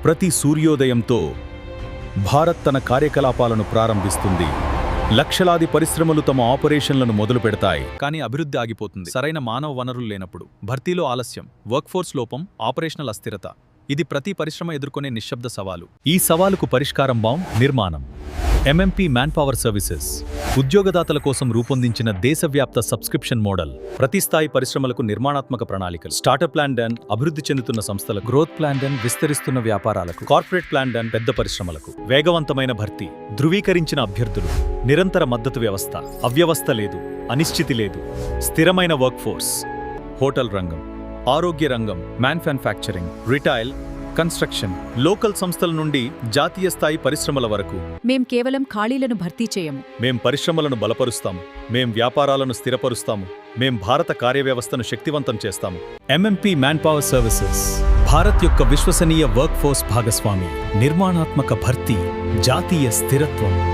ప్రతి సూర్యోదయంతో భారత్ తన కార్యకలాపాలను ప్రారంభిస్తుంది. లక్షలాది పరిశ్రమలు తమ ఆపరేషన్లను మొదలు పెడతాయి. కానీ అభివృద్ధి ఆగిపోతుంది. సరైన మానవ వనరులు లేనప్పుడు, భర్తీలో ఆలస్యం, వర్క్ఫోర్స్ లోపం, ఆపరేషనల్ అస్థిరత. ఇది ప్రతి పరిశ్రమ ఎదుర్కొనే నిశ్శబ్ద సవాలు. ఈ సవాలుకు పరిష్కారం నిర్మాణం. MMP మ్యాన్పవర్ సర్వీసెస్ ఉద్యోగదాతల కోసం రూపొందించిన దేశవ్యాప్త సబ్స్క్రిప్షన్ మోడల్. ప్రతి స్థాయి పరిశ్రమలకు నిర్మాణాత్మక ప్రణాళికలు. స్టార్టప్ ప్లాన్ డన్ అభివృద్ధి చెందుతున్న సంస్థలకు, గ్రోత్ ప్లాన్ డన్ విస్తరిస్తున్న వ్యాపారాలకు, కార్పొరేట్ ప్లాన్ డన్ పెద్ద పరిశ్రమలకు. వేగవంతమైన భర్తీ, ధృవీకరించిన అభ్యర్థులు, నిరంతర మద్దతు వ్యవస్థ. అవ్యవస్థ లేదు, అనిశ్చితి లేదు, స్థిరమైన వర్క్ఫోర్స్. హోటల్ రంగం, ఆరోగ్య రంగం, మ్యానుఫ్యాక్చరింగ్, రిటైల్, కన్స్ట్రక్షన్, లోకల్ సంస్థల నుండి జాతీయ స్థాయి పరిశ్రమల వరకు. మేం కేవలం ఖాళీలను భర్తీ చేయము. మేం పరిశ్రమలను బలపరుస్తాము, మేం వ్యాపారాలను స్థిరపరుస్తాము, మేం భారత కార్యవ్యవస్థను శక్తివంతం చేస్తాము. MMP మ్యాన్పవర్ సర్వీసెస్ భారత్ యొక్క విశ్వసనీయ వర్క్ఫోర్స్ భాగస్వామి. నిర్మాణాత్మక భర్తీ, జాతీయ స్థిరత్వం.